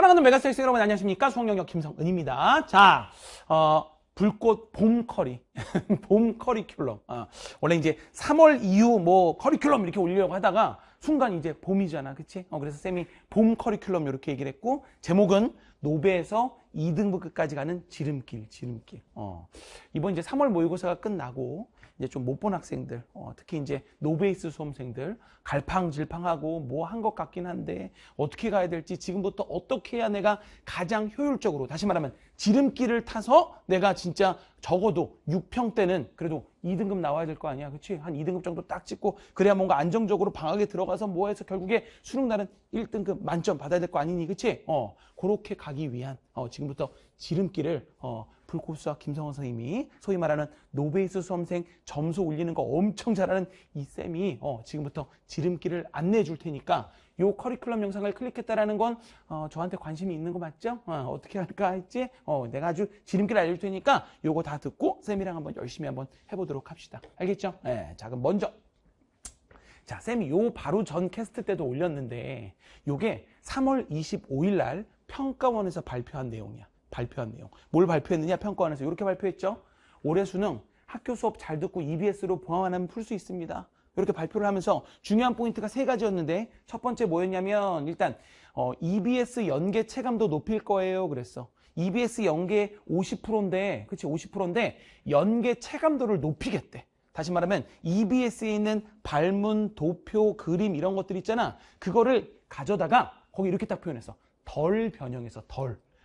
사랑하는 메가스터디 여러분 안녕하십니까? 수학 영역 김성은입니다. 자, 불꽃 봄 커리, 봄 커리큘럼. 원래 이제 3월 이후 뭐 커리큘럼 이렇게 올리려고 하다가 순간 이제 봄이잖아, 그치? 그래서 쌤이 봄 커리큘럼 이렇게 얘기를 했고, 제목은 노베에서 2등급 끝까지 가는 지름길. 이번 이제 3월 모의고사가 끝나고 이제 좀 못 본 학생들, 특히 이제 노베이스 수험생들 갈팡질팡하고 뭐 한 것 같긴 한데 어떻게 가야 될지, 지금부터 어떻게 해야 내가 가장 효율적으로, 다시 말하면 지름길을 타서 내가 진짜 적어도 6평 때는 그래도 2등급 나와야 될 거 아니야, 그치? 한 2등급 정도 딱 찍고 그래야 뭔가 안정적으로 방학에 들어가서 뭐 해서 결국에 수능 날은 1등급 만점 받아야 될 거 아니니, 그치? 그렇게 가기 위한 지금부터 지름길을 불꽃수학 김성원 선생님이 소위 말하는 노베이스 수험생 점수 올리는 거 엄청 잘하는 이 쌤이 지금부터 지름길을 안내해 줄 테니까, 요 커리큘럼 영상을 클릭했다라는 건 저한테 관심이 있는 거 맞죠? 어떻게 할까 했지? 내가 아주 지름길 알려줄 테니까 요거 다 듣고 쌤이랑 한번 열심히 한번 해보도록 합시다. 알겠죠? 네, 자, 그럼 먼저, 자, 쌤이 요 바로 전 캐스트 때도 올렸는데 요게 3월 25일 날 평가원에서 발표한 내용이야. 뭘 발표했느냐? 평가원에서 이렇게 발표했죠. 올해 수능 학교 수업 잘 듣고 EBS로 봉합하면 풀 수 있습니다. 이렇게 발표를 하면서 중요한 포인트가 3가지였는데, 첫 번째 뭐였냐면, 일단 EBS 연계 체감도 높일 거예요 그랬어. EBS 연계 50%인데, 그치, 50%인데 연계 체감도를 높이겠대. 다시 말하면 EBS에 있는 발문, 도표, 그림 이런 것들 있잖아. 그거를 가져다가 거기 이렇게 딱 표현했어. 덜 변형해서,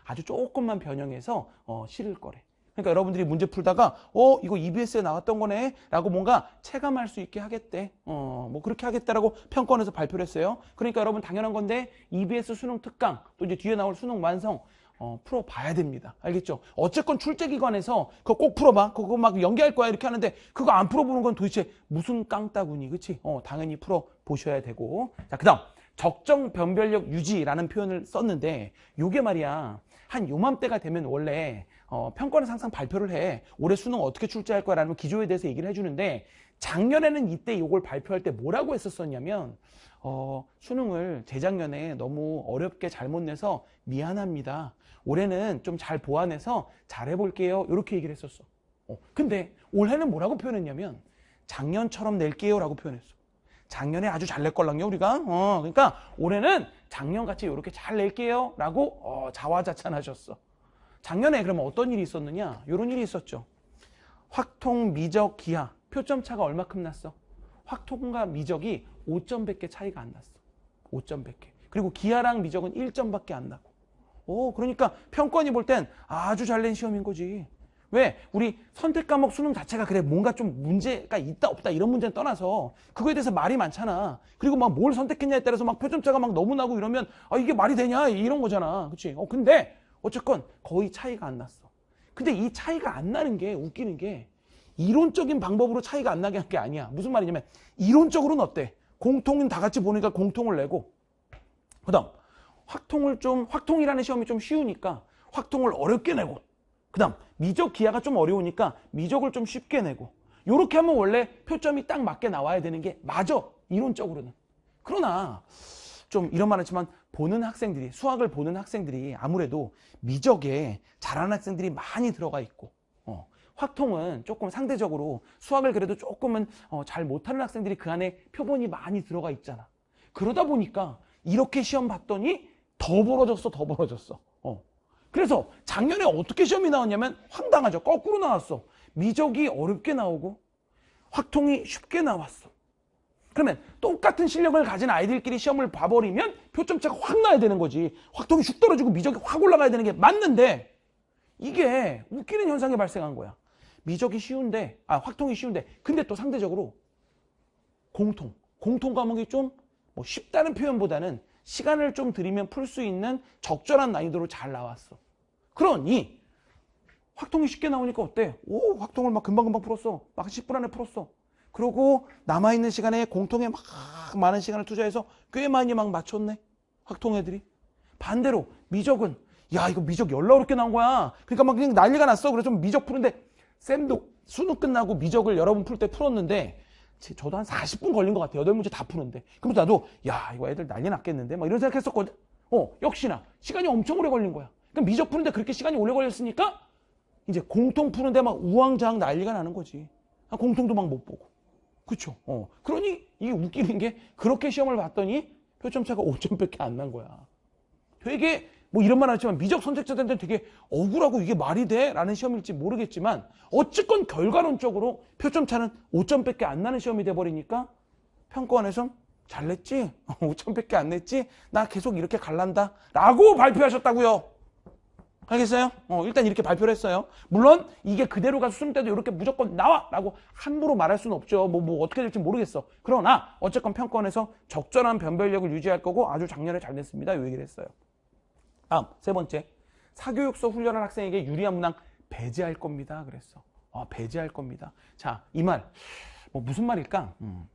아주 조금만 변형해서 실을 거래. 그러니까 여러분들이 문제 풀다가 이거 EBS에 나왔던 거네 라고 뭔가 체감할 수 있게 하겠대. 뭐 그렇게 하겠다라고 평가원에서 발표를 했어요. 그러니까 여러분 당연한 건데 EBS 수능 특강, 또 이제 뒤에 나올 수능 완성 풀어봐야 됩니다. 알겠죠? 어쨌건 출제기관에서 그거 꼭 풀어봐, 그거 막 연계할 거야 이렇게 하는데 그거 안 풀어보는 건 도대체 무슨 깡따구니, 그치? 당연히 풀어보셔야 되고. 자, 그 다음 적정 변별력 유지라는 표현을 썼는데, 요게 말이야, 한 요맘때가 되면 원래 평가원에서 항상 발표를 해. 올해 수능 어떻게 출제할 거라는 기조에 대해서 얘기를 해주는데, 작년에는 이때 요걸 발표할 때 뭐라고 했었었냐면, 수능을 재작년에 너무 어렵게 잘못 내서 미안합니다. 올해는 좀 잘 보완해서 잘 해볼게요. 이렇게 얘기를 했었어. 근데 올해는 뭐라고 표현했냐면, 작년처럼 낼게요 라고 표현했어. 작년에 아주 잘 냈걸랑요 우리가. 그러니까 올해는 작년같이 이렇게 잘 낼게요 라고 자화자찬하셨어. 작년에 그러면 어떤 일이 있었느냐, 이런 일이 있었죠. 확통, 미적, 기하 표점 차가 얼마큼 났어? 확통과 미적이 5점 100개 차이가 안 났어. 5점 100개. 그리고 기하랑 미적은 1점밖에 안 나고. 그러니까 평가원이 볼 땐 아주 잘 낸 시험인 거지. 왜? 우리 선택 과목 수능 자체가 그래 뭔가 좀 문제가 있다 없다 이런 문제는 떠나서 그거에 대해서 말이 많잖아. 그리고 막 뭘 선택했냐에 따라서 막 표점차가 막 너무 나고 이러면 이게 말이 되냐 이런 거잖아. 그치? 근데 어쨌건 거의 차이가 안 났어. 근데 이 차이가 안 나는 게 웃기는 게, 이론적인 방법으로 차이가 안 나게 한 게 아니야. 무슨 말이냐면, 이론적으로는 어때? 공통은 다 같이 보니까 공통을 내고, 그 다음 확통이라는 시험이 좀 쉬우니까 확통을 어렵게 내고, 그 다음 미적 기하가 좀 어려우니까 미적을 좀 쉽게 내고, 요렇게 하면 원래 표점이 딱 맞게 나와야 되는 게 맞아, 이론적으로는. 그러나 좀 이런 말 하지만 수학을 보는 학생들이 아무래도 미적에 잘하는 학생들이 많이 들어가 있고, 확통은 조금 상대적으로 수학을 그래도 조금은 잘 못하는 학생들이 그 안에 표본이 많이 들어가 있잖아. 그러다 보니까 이렇게 시험 봤더니 더 벌어졌어. 그래서 작년에 어떻게 시험이 나왔냐면 황당하죠. 거꾸로 나왔어. 미적이 어렵게 나오고 확통이 쉽게 나왔어. 그러면 똑같은 실력을 가진 아이들끼리 시험을 봐버리면 표점차가 확 나야 되는 거지. 확통이 슉 떨어지고 미적이 확 올라가야 되는 게 맞는데, 이게 웃기는 현상이 발생한 거야. 확통이 쉬운데 근데 또 상대적으로 공통 과목이 좀 쉽다는 표현보다는 시간을 좀 들이면 풀 수 있는 적절한 난이도로 잘 나왔어. 그러니 확통이 쉽게 나오니까 어때? 확통을 막 금방금방 풀었어. 막 10분 안에 풀었어. 그러고 남아있는 시간에 공통에 막 많은 시간을 투자해서 꽤 많이 막 맞췄네, 확통 애들이. 반대로 미적은, 이거 미적 열나 어렵게 나온 거야. 그러니까 막 그냥 난리가 났어. 그래서 좀 미적 푸는데, 쌤도 수능 끝나고 미적을 여러분 풀 때 풀었는데 저도 한 40분 걸린 것 같아요. 8문제 다 푸는데. 그러면서 나도 이거 애들 난리 났겠는데 막 이런 생각했었거든. 역시나 시간이 엄청 오래 걸린 거야. 그럼 미적 푸는데 그렇게 시간이 오래 걸렸으니까 이제 공통 푸는데 막 우왕좌왕 난리가 나는 거지. 공통도 막 못 보고. 그쵸? 그러니 이게 웃기는 게 그렇게 시험을 봤더니 표점차가 5점밖에 안 난 거야. 되게 뭐 이런 말 하지만 미적 선택자들한테 되게 억울하고 이게 말이 돼? 라는 시험일지 모르겠지만 어쨌건 결과론적으로 표점차는 5점밖에 안 나는 시험이 돼버리니까 평가원에선 잘 냈지? 5점밖에 안 냈지? 나 계속 이렇게 갈란다 라고 발표하셨다고요. 알겠어요? 일단 이렇게 발표를 했어요. 물론 이게 그대로 가서 수능 때도 이렇게 무조건 나와! 라고 함부로 말할 수는 없죠. 뭐 어떻게 될지 모르겠어. 그러나 어쨌건 평가원에서 적절한 변별력을 유지할 거고 아주 작년에 잘 냈습니다. 이 얘기를 했어요. 다음 세 번째, 사교육서 훈련한 학생에게 유리한 문항 배제할 겁니다. 그랬어. 배제할 겁니다. 자, 이 말 뭐 무슨 말일까?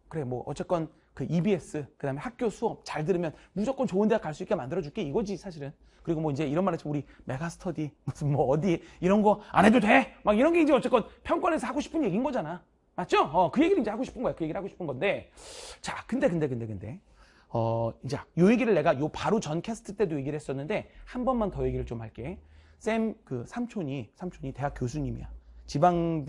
그래 뭐 어쨌건 그 EBS 그다음에 학교 수업 잘 들으면 무조건 좋은 대학 갈 수 있게 만들어줄게 이거지 사실은. 그리고 뭐 이제 이런 말 했지만 우리 메가스터디 무슨 뭐 어디 이런 거 안 해도 돼? 막 이런 게 이제 어쨌건 평가원에서 하고 싶은 얘기인 거잖아. 맞죠? 그 얘기를 이제 하고 싶은 거야. 그 얘기를 하고 싶은 건데. 자, 근데 이제 요 얘기를 내가 요 바로 전 캐스트 때도 얘기를 했었는데 한 번만 더 얘기를 좀 할게. 쌤 그 삼촌이 대학 교수님이야. 지방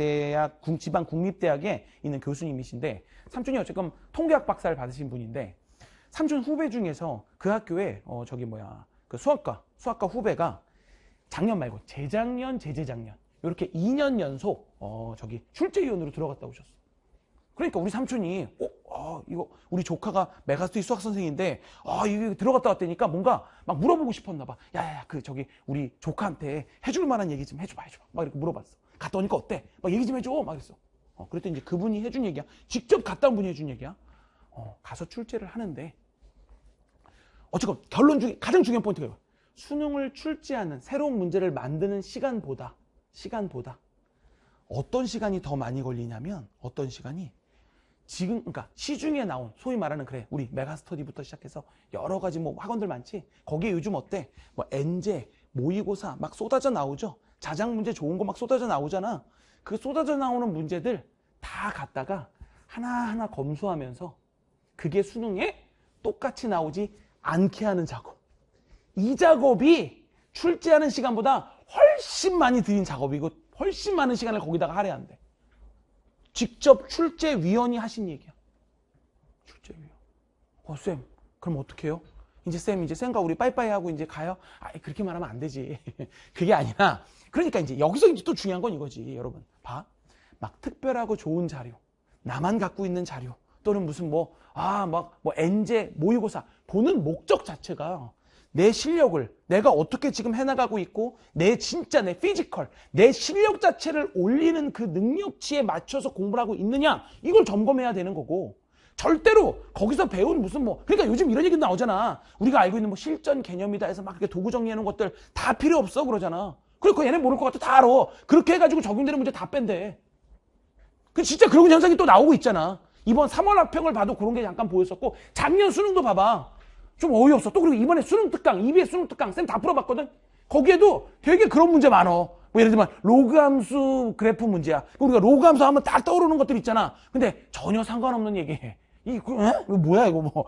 국립대학에 있는 교수님이신데 삼촌이 어쨌건 통계학 박사를 받으신 분인데 삼촌 후배 중에서 그 학교에 그 수학과 후배가 작년 말고 재작년 이렇게 2년 연속 출제위원으로 들어갔다 오셨어. 그러니까 우리 삼촌이 이거 우리 조카가 메가스터디 수학 선생인데 이거 들어갔다 왔다니까 뭔가 막 물어보고 싶었나 봐. 야야야 우리 조카한테 해줄 만한 얘기 좀 해줘봐. 막 이렇게 물어봤어. 갔다 오니까 어때? 막 얘기 좀 해줘. 막 그랬어. 그랬더니 이제 그분이 해준 얘기야. 직접 갔다 온 분이 해준 얘기야. 가서 출제를 하는데 어쨌건 결론 중에 가장 중요한 포인트가 이거야. 수능을 출제하는 새로운 문제를 만드는 시간보다 어떤 시간이 더 많이 걸리냐면 어떤 시간이 지금 그러니까 시중에 나온 소위 말하는 우리 메가스터디부터 시작해서 여러 가지 뭐 학원들 많지. 거기에 요즘 어때? 뭐 엔제, 모의고사 막 쏟아져 나오죠. 자작 문제 좋은 거 막 쏟아져 나오잖아. 그 쏟아져 나오는 문제들 다 갖다가 하나하나 검수하면서 그게 수능에 똑같이 나오지 않게 하는 작업. 이 작업이 출제하는 시간보다 훨씬 많이 들인 작업이고 훨씬 많은 시간을 거기다가 할애한대. 직접 출제위원이 하신 얘기야. 출제위원. 쌤, 그럼 어떡해요? 이제 쌤과 우리 빠이빠이 하고 이제 가요? 그렇게 말하면 안 되지. 그게 아니라, 그러니까 이제 여기서 이제 또 중요한 건 이거지, 여러분. 봐. 막 특별하고 좋은 자료, 나만 갖고 있는 자료, 또는 무슨 엔제, 모의고사, 보는 목적 자체가 내 실력을 내가 어떻게 지금 해나가고 있고 내 피지컬, 내 실력 자체를 올리는 그 능력치에 맞춰서 공부를 하고 있느냐 이걸 점검해야 되는 거고 절대로 거기서 배운 그러니까 요즘 이런 얘기도 나오잖아. 우리가 알고 있는 실전 개념이다 해서 막 이렇게 도구 정리하는 것들 다 필요 없어 그러잖아. 그리고 얘네 모를 것 같아 다 알아. 그렇게 해가지고 적용되는 문제 다 뺀대. 진짜 그런 현상이 또 나오고 있잖아. 이번 3월 합평을 봐도 그런 게 잠깐 보였었고 작년 수능도 봐봐. 좀 어이없어. 또 그리고 이번에 수능 특강, EBS 수능 특강 쌤 다 풀어봤거든. 거기에도 되게 그런 문제 많어. 뭐 예를 들면 로그 함수 그래프 문제야. 우리가 로그 함수 하면 딱 떠오르는 것들 있잖아. 근데 전혀 상관없는 얘기해. 이거 뭐야 이거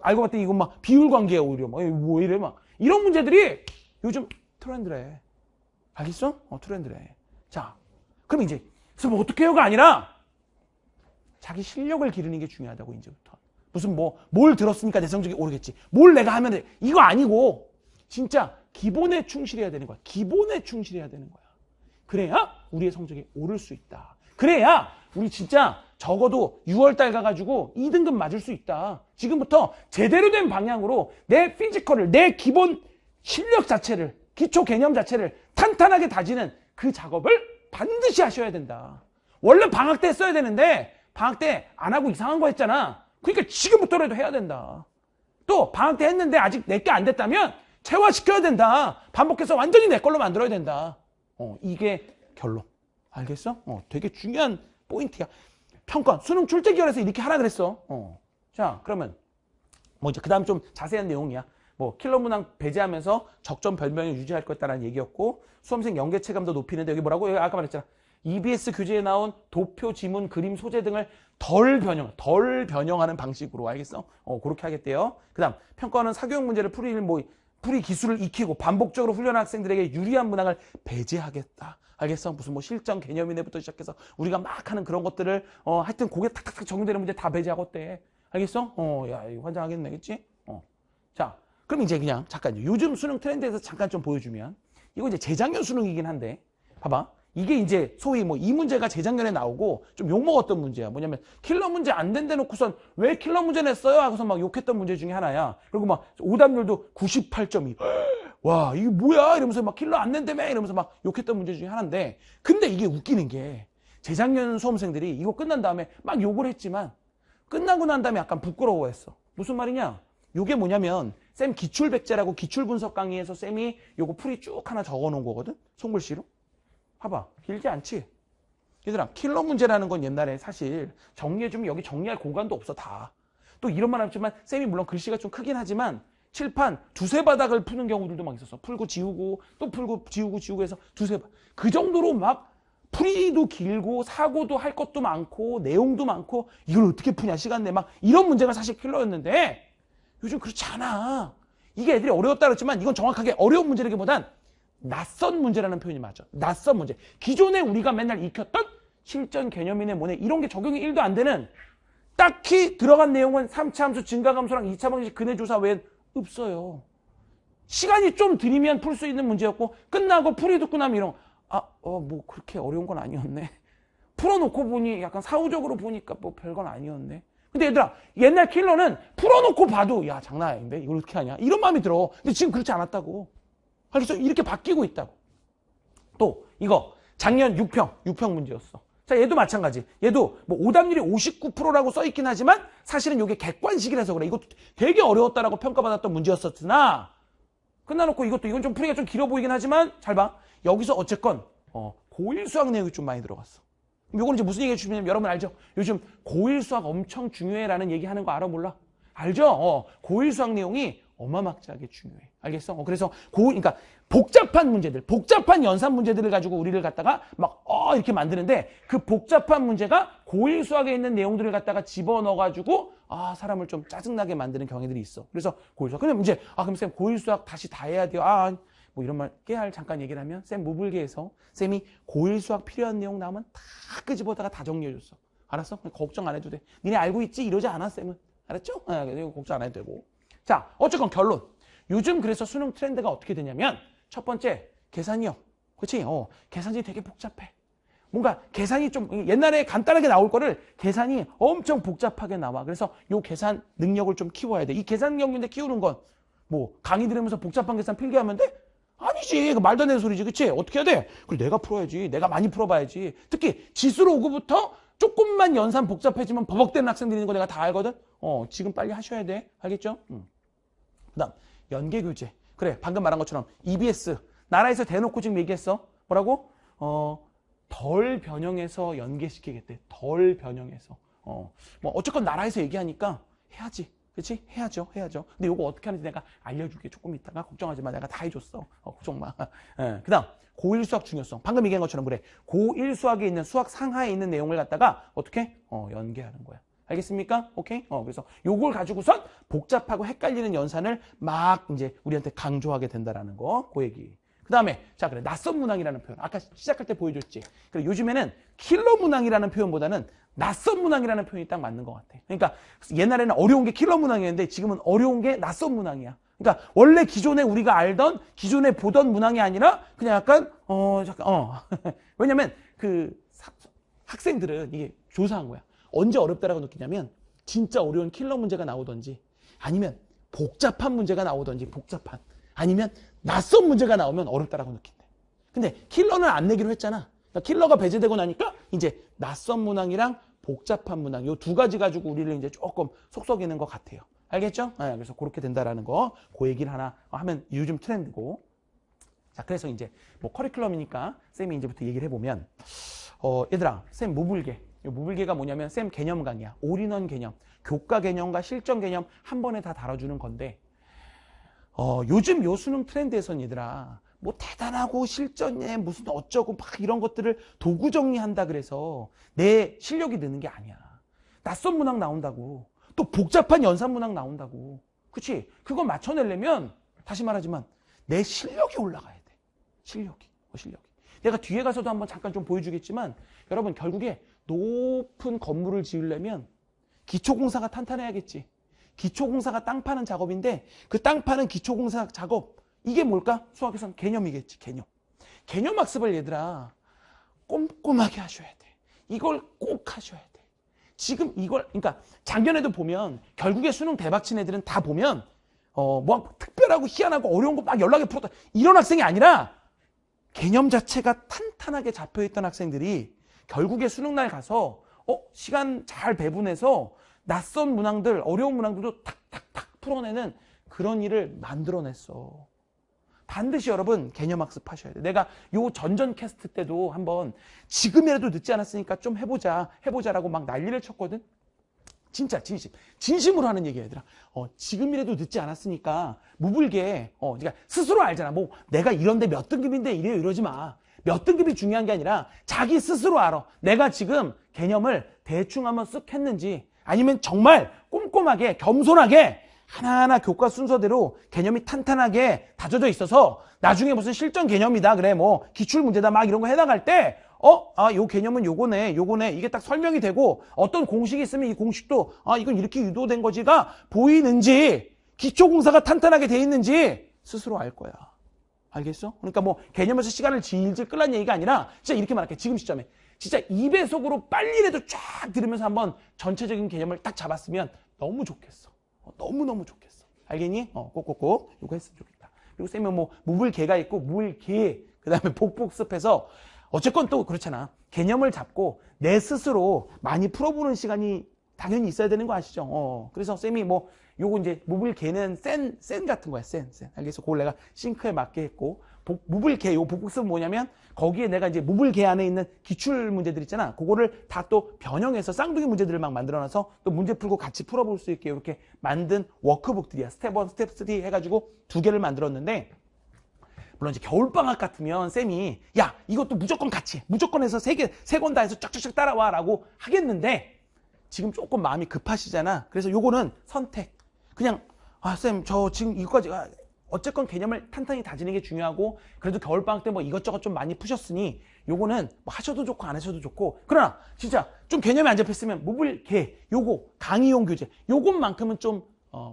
알고 봤더니 이거 비율 관계야 오히려 뭐 이래 이런 문제들이 요즘 트렌드래. 알겠어? 트렌드래. 자, 그럼 이제 그래서 어떻게 해요가 아니라 자기 실력을 기르는 게 중요하다고 이제부터. 무슨 뭘 들었으니까 내 성적이 오르겠지. 뭘 내가 하면 돼. 이거 아니고 진짜 기본에 충실해야 되는 거야. 기본에 충실해야 되는 거야. 그래야 우리의 성적이 오를 수 있다. 그래야 우리 진짜 적어도 6월달 가가지고 2등급 맞을 수 있다. 지금부터 제대로 된 방향으로 내 피지컬을, 내 기본 실력 자체를, 기초 개념 자체를 탄탄하게 다지는 그 작업을 반드시 하셔야 된다. 원래 방학 때 했어야 되는데 방학 때 안 하고 이상한 거 했잖아. 그러니까 지금부터라도 해야 된다. 또 방학 때 했는데 아직 내게 안 됐다면 체화시켜야 된다. 반복해서 완전히 내 걸로 만들어야 된다. 이게 결론. 알겠어? 되게 중요한 포인트야. 평가, 수능 출제기원에서 이렇게 하라 그랬어. 자, 그러면 이제 그 다음 좀 자세한 내용이야. 킬러 문항 배제하면서 적정 별명을 유지할 것이다라는 얘기였고 수험생 연계 체감도 높이는데 여기 뭐라고? 여기 아까 말했잖아. EBS 교재에 나온 도표, 지문, 그림, 소재 등을 덜 변형하는 방식으로. 알겠어? 그렇게 하겠대요. 그 다음 평가원은 사교육 문제를 풀이를 풀이 기술을 익히고 반복적으로 훈련한 학생들에게 유리한 문항을 배제하겠다. 알겠어? 무슨 뭐 실전 개념이네부터 시작해서 우리가 막 하는 그런 것들을 하여튼 고개 탁탁탁 적용되는 문제 다 배제하겠대. 알겠어? 야, 이거 환장하겠네, 그치? 자, 그럼 이제 그냥 잠깐 요즘 수능 트렌드에서 잠깐 좀 보여주면 이거 이제 재작년 수능이긴 한데 봐봐. 이게 이제 소위 뭐 이 문제가 재작년에 나오고 좀 욕먹었던 문제야. 뭐냐면 킬러 문제 안 된대 놓고선 왜 킬러 문제 냈어요? 하고서 막 욕했던 문제 중에 하나야. 그리고 막 오답률도 98.2. 와, 이게 뭐야? 이러면서 막 킬러 안 낸다며? 이러면서 막 욕했던 문제 중에 하나인데 근데 이게 웃기는 게 재작년 수험생들이 이거 끝난 다음에 막 욕을 했지만 끝나고 난 다음에 약간 부끄러워했어. 무슨 말이냐? 요게 뭐냐면 쌤 기출백제라고 기출분석 강의에서 쌤이 요거 풀이 쭉 하나 적어놓은 거거든? 손글씨로. 봐봐. 길지 않지? 얘들아, 킬러 문제라는 건 옛날에 사실 정리해주면 여기 정리할 공간도 없어, 다. 또 이런 말 하지만 쌤이 물론 글씨가 좀 크긴 하지만 칠판 두세 바닥을 푸는 경우들도 막 있었어. 풀고 지우고 또 풀고 지우고 해서 두세 바닥. 그 정도로 막 풀이도 길고 사고도 할 것도 많고 내용도 많고 이걸 어떻게 푸냐 시간 내 막 이런 문제가 사실 킬러였는데 요즘 그렇지 않아. 이게 애들이 어려웠다 그랬지만 이건 정확하게 어려운 문제라기보단 낯선 문제라는 표현이 맞아. 낯선 문제. 기존에 우리가 맨날 익혔던 실전 개념이네 뭐네 이런 게 적용이 1도 안 되는 딱히 들어간 내용은 3차 함수 증가함수랑 2차 방식 근해조사 외엔 없어요. 시간이 좀 들이면 풀 수 있는 문제였고 끝나고 풀이 듣고 나면 이런 뭐 그렇게 어려운 건 아니었네. 풀어놓고 보니 약간 사후적으로 보니까 뭐 별건 아니었네. 근데 얘들아 옛날 킬러는 풀어놓고 봐도 야 장난 아닌데 이걸 어떻게 하냐 이런 마음이 들어. 근데 지금 그렇지 않았다고. 그래서 이렇게 바뀌고 있다고. 또 이거 작년 6평 문제였어. 자 얘도 마찬가지. 얘도 뭐 오답률이 59%라고 써있긴 하지만 사실은 이게 객관식이라서 그래. 이것도 되게 어려웠다라고 평가받았던 문제였었으나 끝나놓고 이건 좀 풀이가 좀 길어 보이긴 하지만 잘 봐. 여기서 어쨌건 고1 수학 내용이 좀 많이 들어갔어. 요거는 이제 무슨 얘기 해주시면 여러분 알죠? 요즘 고1 수학 엄청 중요해라는 얘기 하는 거 알아 몰라? 알죠? 고1 수학 내용이 어마막지하게 중요해. 알겠어? 그래서 그러니까 복잡한 문제들, 복잡한 연산 문제들을 가지고 우리를 갖다가 막 이렇게 만드는데 그 복잡한 문제가 고1 수학에 있는 내용들을 갖다가 집어넣어가지고 사람을 좀 짜증나게 만드는 경향들이 있어. 그래서 고1 수학. 그럼 이제 그럼 쌤 고1 수학 다시 다 해야 돼요. 뭐 이런 말 깨알 잠깐 얘기를 하면 쌤 모블계에서 쌤이 고1 수학 필요한 내용 나오면 다 끄집어다가 다 정리해줬어. 알았어? 걱정 안 해도 돼. 니네 알고 있지? 이러지 않아 쌤은. 알았죠? 이거 걱정 안 해도 되고. 자, 어쨌건 결론. 요즘 그래서 수능 트렌드가 어떻게 되냐면 첫 번째, 계산이요. 그렇지? 계산이 되게 복잡해. 뭔가 계산이 좀 옛날에 간단하게 나올 거를 계산이 엄청 복잡하게 나와. 그래서 요 계산 능력을 좀 키워야 돼. 이 계산 능력인데 키우는 건 뭐 강의 들으면서 복잡한 계산 필기하면 돼? 아니지. 말도 안 되는 소리지. 그치? 어떻게 해야 돼? 그걸 내가 풀어야지. 내가 많이 풀어봐야지. 특히 지수로 오고부터 조금만 연산 복잡해지면 버벅대는 학생들이 있는 거 내가 다 알거든? 지금 빨리 하셔야 돼. 알겠죠? 그 다음, 연계교재. 그래, 방금 말한 것처럼 EBS. 나라에서 대놓고 지금 얘기했어. 뭐라고? 덜 변형해서 연계시키겠대. 덜 변형해서. 뭐, 어쨌건 나라에서 얘기하니까 해야지. 그치? 해야죠. 근데 이거 어떻게 하는지 내가 알려줄게. 조금 있다가. 걱정하지 마. 내가 다 해줬어. 걱정 마. 그 다음, 고1 수학 중요성. 방금 얘기한 것처럼 그래. 고1 수학에 있는 수학 상하에 있는 내용을 갖다가 어떻게? 연계하는 거야. 알겠습니까? 오케이? 그래서 요걸 가지고선 복잡하고 헷갈리는 연산을 막 이제 우리한테 강조하게 된다라는 거. 그 얘기. 그 다음에, 자, 그래. 낯선 문항이라는 표현. 아까 시작할 때 보여줬지. 그래. 요즘에는 킬러 문항이라는 표현보다는 낯선 문항이라는 표현이 딱 맞는 것 같아. 그러니까 옛날에는 어려운 게 킬러 문항이었는데 지금은 어려운 게 낯선 문항이야. 그러니까 원래 기존에 우리가 알던, 기존에 보던 문항이 아니라 그냥 약간, 왜냐면 학생들은 이게 조사한 거야. 언제 어렵다라고 느끼냐면 진짜 어려운 킬러 문제가 나오던지 아니면 복잡한 문제가 나오던지 아니면 낯선 문제가 나오면 어렵다라고 느낀대. 근데 킬러는 안 내기로 했잖아. 그러니까 킬러가 배제되고 나니까 이제 낯선 문항이랑 복잡한 문항 요 두 가지 가지고 우리를 이제 조금 속썩이는 것 같아요. 알겠죠? 그래서 그렇게 된다라는 거, 그 얘기를 하나 하면 요즘 트렌드고. 자, 그래서 이제 뭐 커리큘럼이니까 쌤이 이제부터 얘기를 해보면, 얘들아, 쌤 모블계. 모블계가 뭐냐면 쌤 개념 강의야. 올인원 개념, 교과 개념과 실전 개념 한 번에 다 다뤄주는 건데, 요즘 요 수능 트렌드에선 얘들아, 뭐 대단하고 실전에 무슨 어쩌고 막 이런 것들을 도구 정리한다 그래서 내 실력이 느는 게 아니야. 낯선 문항 나온다고. 또 복잡한 연산 문항 나온다고. 그치? 그거 맞춰내려면 다시 말하지만 내 실력이 올라가야 돼. 실력이. 내가 뒤에 가서도 한번 잠깐 좀 보여주겠지만 여러분 결국에 높은 건물을 지으려면 기초공사가 탄탄해야겠지. 기초공사가 땅 파는 작업인데 그 땅 파는 기초공사 작업 이게 뭘까? 수학에선 개념이겠지. 개념 학습을 얘들아 꼼꼼하게 하셔야 돼. 이걸 꼭 하셔야 돼. 지금 이걸 그러니까 작년에도 보면 결국에 수능 대박 친 애들은 다 보면 뭐 특별하고 희한하고 어려운 거 막 연락에 풀었다 이런 학생이 아니라 개념 자체가 탄탄하게 잡혀있던 학생들이 결국에 수능날 가서 시간 잘 배분해서 낯선 문항들, 어려운 문항들도 탁탁탁 풀어내는 그런 일을 만들어냈어. 반드시 여러분 개념 학습하셔야 돼. 내가 요 전전 캐스트 때도 한번 지금이라도 늦지 않았으니까 좀 해보자라고 막 난리를 쳤거든. 진짜 진심으로 하는 얘기야 얘들아. 지금이라도 늦지 않았으니까 무불계 그러니까 스스로 알잖아. 뭐 내가 이런데 몇 등급인데 이래요 이러지 마. 몇 등급이 중요한 게 아니라 자기 스스로 알아. 내가 지금 개념을 대충 한번 쓱 했는지 아니면 정말 꼼꼼하게 겸손하게 하나하나 교과 순서대로 개념이 탄탄하게 다져져 있어서 나중에 무슨 실전 개념이다 그래 뭐 기출 문제다 막 이런 거 해나갈 때 요 개념은 요거네 이게 딱 설명이 되고 어떤 공식이 있으면 이 공식도 이건 이렇게 유도된 거지가 보이는지 기초공사가 탄탄하게 돼 있는지 스스로 알 거야. 알겠어? 그러니까 뭐 개념에서 시간을 질질 끌란 얘기가 아니라 진짜 이렇게 말할게. 지금 시점에 진짜 2배속으로 빨리라도 쫙 들으면서 한번 전체적인 개념을 딱 잡았으면 너무 좋겠어. 너무너무 좋겠어. 알겠니? 꼭꼭꼭 요거 했으면 좋겠다. 그리고 쌤은 뭐 무불개가 있고 무불개 그 다음에 복습해서 어쨌건 또 그렇잖아. 개념을 잡고 내 스스로 많이 풀어보는 시간이 당연히 있어야 되는 거 아시죠? 그래서 쌤이 뭐 요거 이제 무불개는 센 같은 거야. 센. 알겠어? 그걸 내가 싱크에 맞게 했고 무불개 요 복습은 뭐냐면 거기에 내가 이제 무불개 안에 있는 기출 문제들 있잖아. 그거를 다 또 변형해서 쌍둥이 문제들을 막 만들어놔서 또 문제 풀고 같이 풀어볼 수 있게 이렇게 만든 워크북들이야. 스텝 1, 스텝 3 해가지고 2개를 만들었는데 물론 이제 겨울방학 같으면 쌤이 야 이것도 무조건 같이 해. 무조건 해서 3권 다 해서 쫙쫙쫙 따라와 라고 하겠는데 지금 조금 마음이 급하시잖아. 그래서 요거는 선택. 그냥 쌤 저 지금 이거까지 어쨌건 개념을 탄탄히 다지는 게 중요하고 그래도 겨울방학 때 뭐 이것저것 좀 많이 푸셨으니 요거는 뭐 하셔도 좋고 안 하셔도 좋고 그러나 진짜 좀 개념이 안 잡혔으면 무불개 요거 강의용 교재 요것만큼은 좀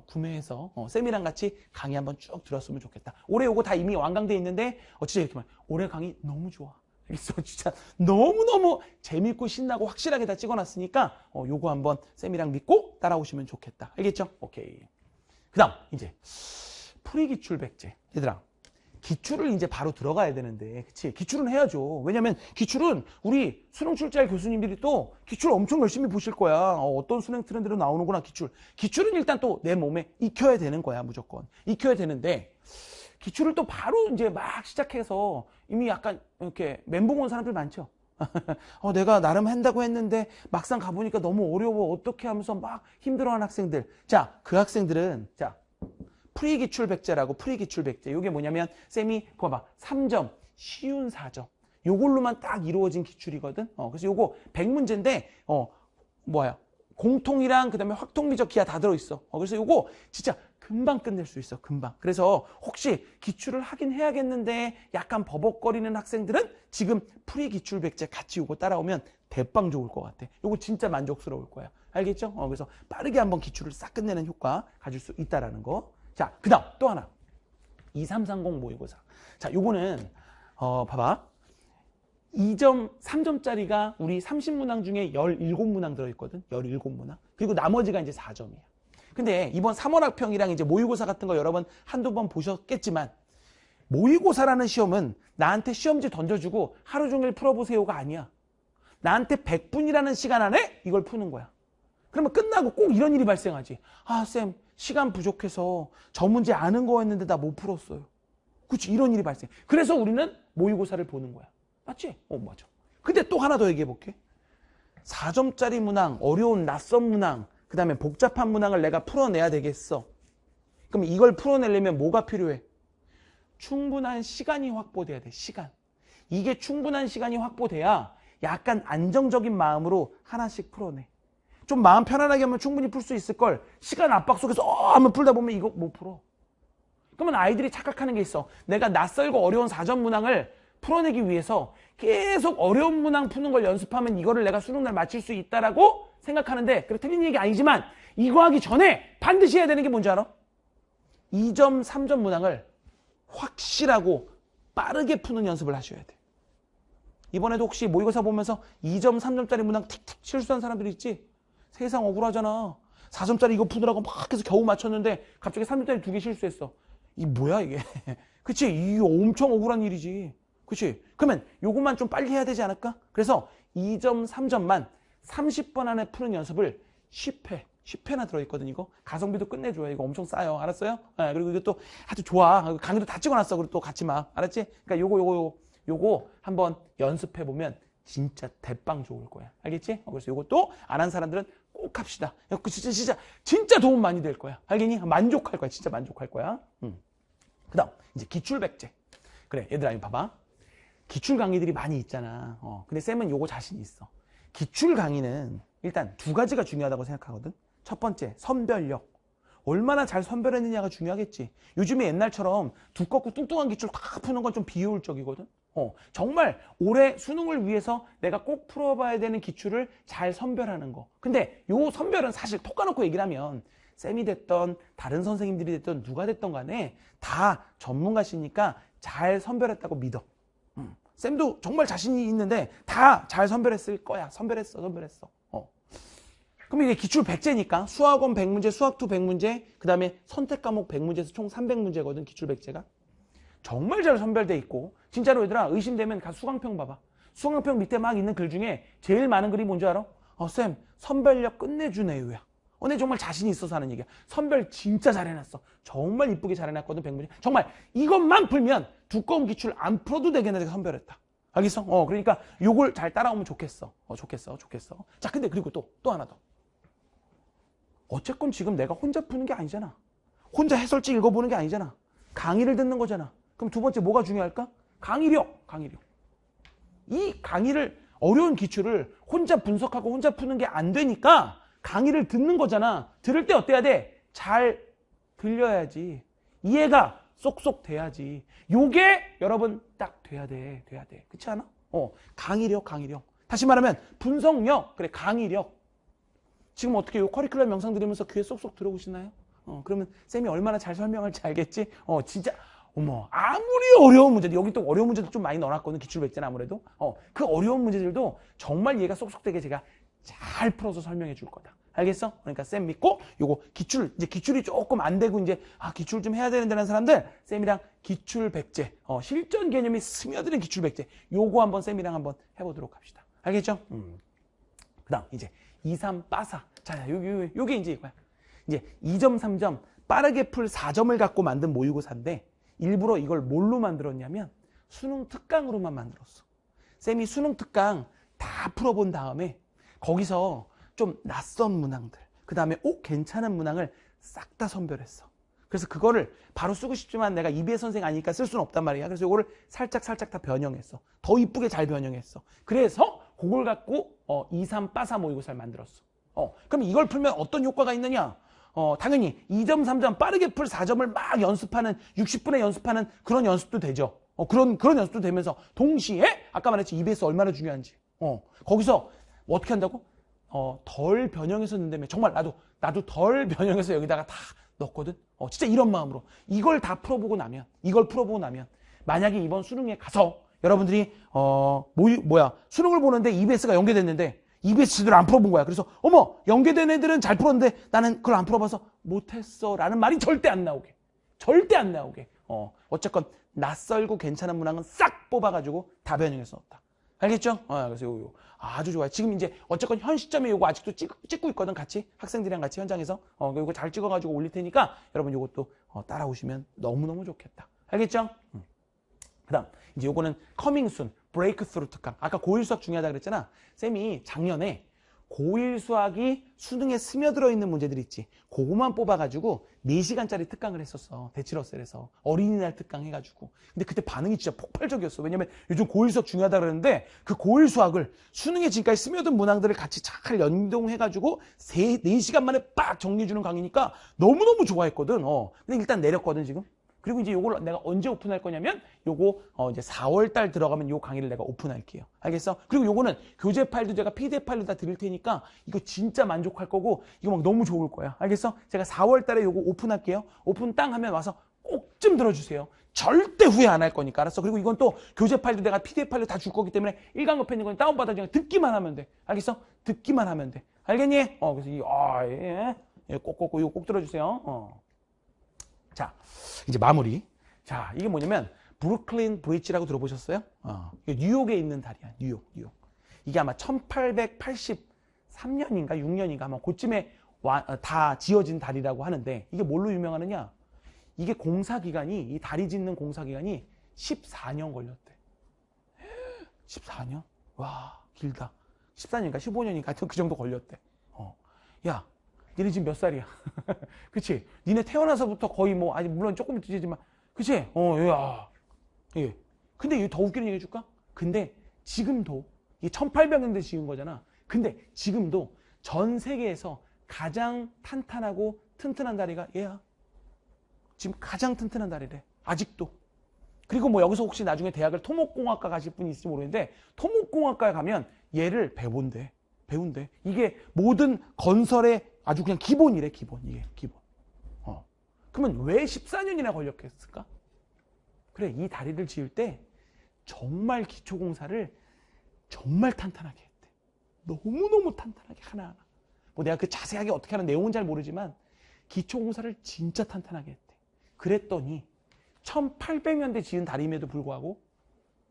구매해서 쌤이랑 같이 강의 한번 쭉 들었으면 좋겠다. 올해 요거 다 이미 완강돼 있는데 진짜 이렇게 말 올해 강의 너무 좋아. 알겠어? 진짜 너무너무 재밌고 신나고 확실하게 다 찍어놨으니까 요거 한번 쌤이랑 믿고 따라오시면 좋겠다. 알겠죠? 오케이. 그 다음 이제 풀이기출백제. 얘들아 기출을 이제 바로 들어가야 되는데 그치? 기출은 해야죠. 왜냐면 기출은 우리 수능 출제할 교수님들이 또 기출 엄청 열심히 보실 거야. 어떤 수능 트렌드로 나오는구나 기출은 일단 또 내 몸에 익혀야 되는 거야. 무조건 익혀야 되는데 기출을 또 바로 이제 막 시작해서 이미 약간 이렇게 멘붕 온 사람들 많죠. 내가 나름 한다고 했는데 막상 가보니까 너무 어려워 어떻게 하면서 막 힘들어하는 학생들. 자, 그 학생들은 풀이기출백제라고 풀이기출백제. 이게 뭐냐면 쌤이 그거 봐 3점 쉬운 4점 요걸로만 딱 이루어진 기출이거든. 그래서 요거 100문제인데 공통이랑 그다음에 확통미적 기하 다 들어있어. 그래서 요거 진짜 금방 끝낼 수 있어. 금방. 그래서 혹시 기출을 하긴 해야겠는데 약간 버벅거리는 학생들은 지금 풀이기출백제 같이 요거 따라오면 대빵 좋을 것 같아. 요거 진짜 만족스러울 거야. 알겠죠? 그래서 빠르게 한번 기출을 싹 끝내는 효과 가질 수 있다라는 거. 자, 그 다음 또 하나 2330 모의고사. 자, 요거는 봐봐 2점 3점짜리가 우리 30문항 중에 17문항 들어있거든. 17문항. 그리고 나머지가 이제 4점이야. 근데 이번 3월 학평이랑 이제 모의고사 같은 거 여러 번 한두 번 보셨겠지만 모의고사라는 시험은 나한테 시험지 던져주고 하루 종일 풀어보세요가 아니야. 나한테 100분이라는 시간 안에 이걸 푸는 거야. 그러면 끝나고 꼭 이런 일이 발생하지. 쌤 시간 부족해서 저 문제 아는 거였는데 나 못 풀었어요. 그치? 이런 일이 발생. 그래서 우리는 모의고사를 보는 거야. 맞지? 맞아. 근데 또 하나 더 얘기해 볼게. 4점짜리 문항, 어려운 낯선 문항, 그 다음에 복잡한 문항을 내가 풀어내야 되겠어. 그럼 이걸 풀어내려면 뭐가 필요해? 충분한 시간이 확보돼야 돼. 시간. 이게 충분한 시간이 확보돼야 약간 안정적인 마음으로 하나씩 풀어내. 좀 마음 편안하게 하면 충분히 풀 수 있을걸. 시간 압박 속에서 한번 풀다 보면 이거 못 풀어. 그러면 아이들이 착각하는 게 있어. 내가 낯설고 어려운 사전 문항을 풀어내기 위해서 계속 어려운 문항 푸는 걸 연습하면 이거를 내가 수능날 맞출 수 있다라고 생각하는데, 그래 틀린 얘기 아니지만 이거 하기 전에 반드시 해야 되는 게 뭔지 알아? 2점, 3점 문항을 확실하고 빠르게 푸는 연습을 하셔야 돼. 이번에도 혹시 모의고사 보면서 2점, 3점짜리 문항 틱틱 실수한 사람들 있지? 세상 억울하잖아. 4점짜리 이거 푸느라고 막 해서 겨우 맞췄는데 갑자기 3점짜리 2개 실수했어. 이 뭐야 이게? 그치? 이게 엄청 억울한 일이지. 그치? 그러면 요것만 좀 빨리 해야 되지 않을까? 그래서 2점, 3점만 30번 안에 푸는 연습을 10회나 들어있거든, 이거. 가성비도 끝내줘요. 이거 엄청 싸요. 알았어요? 네, 그리고 이것도 아주 좋아. 강의도 다 찍어놨어. 그리고 또 같이 막. 알았지? 그러니까 요거 한번 연습해보면 진짜 대빵 좋을 거야. 알겠지? 그래서 요것도 안 한 사람들은 꼭 합시다. 진짜 도움 많이 될 거야. 알겠니? 만족할 거야. 진짜 만족할 거야. 그 다음, 이제 기출백제. 그래, 얘들아, 이거 봐봐. 기출 강의들이 많이 있잖아. 근데 쌤은 요거 자신 있어. 기출 강의는 일단 두 가지가 중요하다고 생각하거든. 첫 번째, 선별력. 얼마나 잘 선별했느냐가 중요하겠지. 요즘에 옛날처럼 두껍고 뚱뚱한 기출 다 푸는 건 좀 비효율적이거든. 정말 올해 수능을 위해서 내가 꼭 풀어봐야 되는 기출을 잘 선별하는 거. 근데 요 선별은 사실 톡 까놓고 얘기를 하면 쌤이 됐던 다른 선생님들이 됐던 누가 됐던 간에 다 전문가시니까 잘 선별했다고 믿어. 쌤도 정말 자신이 있는데 다 잘 선별했을 거야. 선별했어. 그럼 이게 기출 100제니까 수학원 100문제, 수학2 100문제, 그 다음에 선택 과목 100문제에서 총 300문제거든, 기출 100제가. 정말 잘 선별돼 있고, 진짜로 얘들아, 의심되면 가 수강평 봐봐. 수강평 밑에 막 있는 글 중에 제일 많은 글이 뭔지 알아? 쌤, 선별력 끝내주네요야. 내 정말 자신이 있어서 하는 얘기야. 선별 진짜 잘 해놨어. 정말 이쁘게 잘 해놨거든, 100문제. 정말 이것만 풀면 두꺼운 기출 안 풀어도 되겠네, 내가 선별했다. 알겠어? 그러니까 요걸 잘 따라오면 좋겠어. 좋겠어. 자, 근데 그리고 또 하나 더. 어쨌건 지금 내가 혼자 푸는 게 아니잖아. 혼자 해설지 읽어보는 게 아니잖아. 강의를 듣는 거잖아. 그럼 두 번째 뭐가 중요할까? 강의력. 이 강의를, 어려운 기출을 혼자 분석하고 혼자 푸는 게 안 되니까 강의를 듣는 거잖아. 들을 때 어때야 돼? 잘 들려야지. 이해가 쏙쏙 돼야지. 요게 여러분 딱 돼야 돼. 그렇지 않아? 강의력. 다시 말하면 분석력. 그래, 강의력. 지금 어떻게 요 커리큘럼 영상 들으면서 귀에 쏙쏙 들어오시나요? 그러면 쌤이 얼마나 잘 설명할지 알겠지? 진짜 아무리 어려운 문제, 여기 또 어려운 문제도 좀 많이 넣어놨거든, 기출 100제는 아무래도. 그 어려운 문제들도 정말 이해가 쏙쏙 되게 제가 잘 풀어서 설명해 줄 거다. 알겠어? 그러니까 쌤 믿고 요거 이제 기출이 조금 안 되고 이제 기출 좀 해야 되는데 라는 사람들, 쌤이랑 기출 100제, 실전 개념이 스며드는 기출 100제, 요거 한번 쌤이랑 한번 해보도록 합시다. 알겠죠? 그 다음 이제 2, 3, 빠사. 자, 요게 이제 이거야. 이제 2점, 3점 빠르게 풀 4점을 갖고 만든 모의고사인데, 일부러 이걸 뭘로 만들었냐면 수능 특강으로만 만들었어. 쌤이 수능 특강 다 풀어본 다음에 거기서 좀 낯선 문항들, 그 다음에 괜찮은 문항을 싹 다 선별했어. 그래서 그거를 바로 쓰고 싶지만 내가 EBS 선생 아니니까 쓸 수는 없단 말이야. 그래서 이거를 살짝 다 변형했어. 더 이쁘게 잘 변형했어. 그래서 그걸 갖고 2, 3, 빠사 모의고사를 만들었어. 그럼 이걸 풀면 어떤 효과가 있느냐? 당연히 2점, 3점 빠르게 풀 4점을 막 연습하는, 60분에 연습하는 그런 연습도 되죠. 그런 연습도 되면서 동시에 아까 말했지 EBS 얼마나 중요한지. 거기서 어떻게 한다고? 덜 변형해서 넣는다며. 정말 나도 덜 변형해서 여기다가 다 넣었거든. 진짜 이런 마음으로 이걸 풀어보고 나면 만약에 이번 수능에 가서 여러분들이 수능을 보는데 EBS가 연계됐는데 EBS 제대로 안 풀어본 거야. 그래서 연계된 애들은 잘 풀었는데 나는 그걸 안 풀어봐서 못했어 라는 말이 절대 안 나오게. 어쨌건 낯설고 괜찮은 문항은 싹 뽑아가지고 다 변형해서 넣었다. 알겠죠? 그래서 요거 아주 좋아요. 지금 이제 어쨌건 현 시점에 요거 아직도 찍고 있거든, 같이. 학생들이랑 같이 현장에서. 요거 잘 찍어가지고 올릴 테니까 여러분 요것도 따라오시면 너무너무 좋겠다. 알겠죠? 그 다음, 이제 요거는 커밍순, 브레이크스루 특강. 아까 고1 수학 중요하다 그랬잖아. 쌤이 작년에 고1 수학이 수능에 스며들어 있는 문제들 있지. 그거만 뽑아가지고 4시간짜리 특강을 했었어. 대치러셀에서. 어린이날 특강 해가지고. 근데 그때 반응이 진짜 폭발적이었어. 왜냐면 요즘 고1 수학 중요하다 그러는데 그 고1 수학을 수능에 지금까지 스며든 문항들을 같이 잘 연동해가지고 4시간 만에 빡 정리해주는 강의니까 너무너무 좋아했거든. 근데 일단 내렸거든, 지금. 그리고 이제 요걸 내가 언제 오픈할 거냐면 요거 이제 4월 달 들어가면 요 강의를 내가 오픈할게요. 알겠어? 그리고 요거는 교재 파일도 제가 PDF 파일로 다 드릴 테니까 이거 진짜 만족할 거고 이거 막 너무 좋을 거야. 알겠어? 제가 4월 달에 요거 오픈할게요. 오픈 땅 하면 와서 꼭 좀 들어주세요. 절대 후회 안 할 거니까. 알았어? 그리고 이건 또 교재 파일도 내가 PDF 파일로 다 줄 거기 때문에 일강급에 있는 건 다운받아 그냥 듣기만 하면 돼. 알겠어? 듣기만 하면 돼. 알겠니? 그래서 이거 꼭 들어주세요. 자, 이제 마무리. 자, 이게 뭐냐면 브루클린 브릿지라고 들어보셨어요? 이게 뉴욕에 있는 다리야. 뉴욕. 이게 아마 1883년인가 6년인가 아마 그쯤에 다 지어진 다리라고 하는데 이게 뭘로 유명하느냐? 이게 이 다리 짓는 공사 기간이 14년 걸렸대. 14년? 와, 길다. 14년인가 15년인가 하여튼 그 정도 걸렸대. 야, 니네 지금 몇 살이야? 그치? 니네 태어나서부터 거의 뭐, 아직 물론 조금 뒤지지만, 그치? 야. 예. 근데 이거 더 웃기는 얘기 해줄까? 근데 지금도, 이게 1800년대 지은 거잖아. 근데 지금도 전 세계에서 가장 탄탄하고 튼튼한 다리가 얘야. 지금 가장 튼튼한 다리래. 아직도. 그리고 뭐 여기서 혹시 나중에 대학을 토목공학과 가실 분이 있을지 모르겠는데, 토목공학과에 가면 얘를 배운대. 이게 모든 건설의 아주 그냥 기본이래, 기본. 이게 기본. 그러면 왜 14년이나 걸렸겠을까? 그래, 이 다리를 지을 때 정말 기초공사를 정말 탄탄하게 했대. 너무너무 탄탄하게 하나하나. 뭐 내가 그 자세하게 어떻게 하는 내용은 잘 모르지만 기초공사를 진짜 탄탄하게 했대. 그랬더니 1800년대 지은 다리임에도 불구하고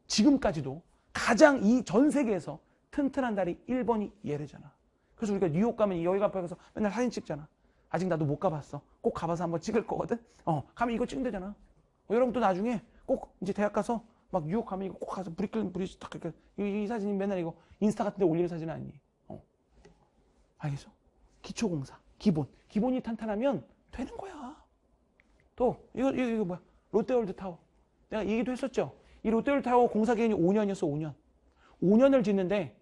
지금까지도 가장 이 전 세계에서 튼튼한 다리 1번이 얘래잖아. 그래서 우리가 뉴욕 가면 여기 가서 맨날 사진 찍잖아. 아직 나도 못 가봤어. 꼭 가봐서 한번 찍을 거거든. 가면 이거 찍는다잖아. 여러분도 나중에 꼭 이제 대학 가서 막 뉴욕 가면 이거 꼭 가서 브루클린 브릿지 딱 이렇게 이 사진이 맨날 이거 인스타 같은 데 올리는 사진 아니니. 알겠어? 기초공사 기본이 탄탄하면 되는 거야. 또 이거 뭐야? 롯데월드 타워. 내가 얘기도 했었죠. 이 롯데월드 타워 공사 기간이 5년이었어. 5년을 짓는데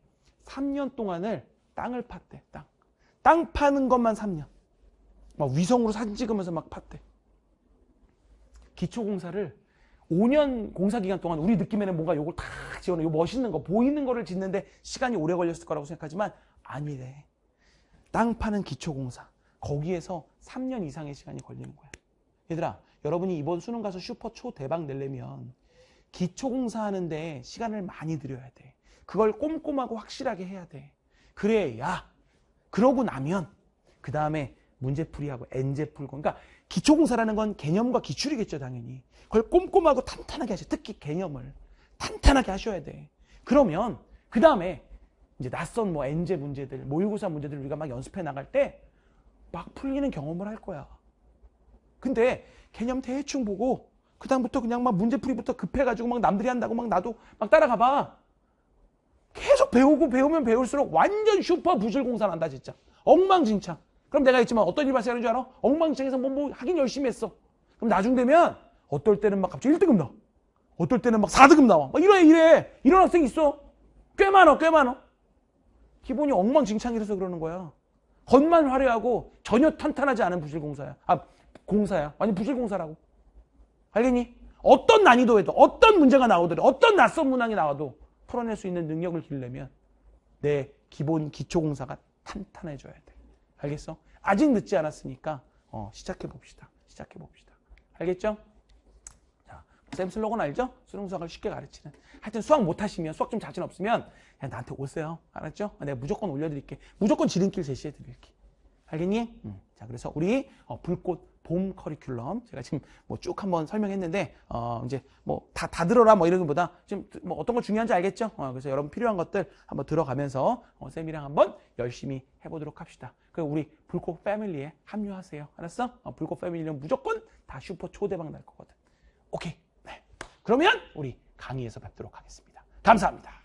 3년 동안을 땅을 팠대. 땅 파는 것만 3년. 막 위성으로 사진 찍으면서 막 팠대. 기초공사를 5년 공사 기간 동안 우리 느낌에는 뭔가 요걸 다 지어놓은 요 멋있는 거 보이는 거를 짓는데 시간이 오래 걸렸을 거라고 생각하지만 아니래. 땅 파는 기초공사 거기에서 3년 이상의 시간이 걸리는 거야. 얘들아, 여러분이 이번 수능 가서 슈퍼 초 대박 내려면 기초공사 하는데 시간을 많이 들여야 돼. 그걸 꼼꼼하고 확실하게 해야 돼. 그래야 그러고 나면 그 다음에 문제풀이하고 엔제 풀고, 그러니까 기초공사라는 건 개념과 기출이겠죠, 당연히. 그걸 꼼꼼하고 탄탄하게 하셔. 특히 개념을 탄탄하게 하셔야 돼. 그러면 그 다음에 이제 낯선 뭐 엔제 문제들, 모의고사 문제들 우리가 막 연습해 나갈 때 막 풀리는 경험을 할 거야. 근데 개념 대충 보고 그 다음부터 그냥 막 문제풀이부터 급해가지고 막 남들이 한다고 막 나도 막 따라가 봐. 계속 배우면 배울수록 완전 슈퍼 부실공사 난다, 진짜. 엉망진창. 그럼 내가 했지만 어떤 일 발생하는 줄 알아? 엉망진창에서 뭐 하긴 열심히 했어. 그럼 나중 되면 어떨 때는 막 갑자기 1등급 나와. 어떨 때는 막 4등급 나와. 막 이래. 이런 학생 있어. 꽤 많아. 기본이 엉망진창이라서 그러는 거야. 겉만 화려하고 전혀 탄탄하지 않은 부실공사야. 공사야. 완전 부실공사라고. 알겠니? 어떤 난이도에도, 어떤 문제가 나오더라도, 어떤 낯선 문항이 나와도 풀어낼 수 있는 능력을 기르려면 내 기본 기초공사가 탄탄해져야 돼. 알겠어? 아직 늦지 않았으니까 시작해봅시다. 알겠죠? 자, 쌤 슬로건 알죠? 수능 수학을 쉽게 가르치는. 하여튼 수학 못하시면, 수학 좀 자신 없으면 그냥 나한테 오세요. 알았죠? 내가 무조건 올려드릴게. 무조건 지름길 제시해드릴게. 알겠니? 자, 그래서 우리 불꽃 봄 커리큘럼 제가 지금 뭐 쭉 한번 설명했는데 이제 뭐 다 들어라 뭐 이런 것보다 지금 뭐 어떤 거 중요한지 알겠죠? 그래서 여러분 필요한 것들 한번 들어가면서 쌤이랑 한번 열심히 해보도록 합시다. 그리고 우리 불꽃 패밀리에 합류하세요. 알았어? 불꽃 패밀리는 무조건 다 슈퍼 초대박 날 거거든. 오케이. 네. 그러면 우리 강의에서 뵙도록 하겠습니다. 감사합니다.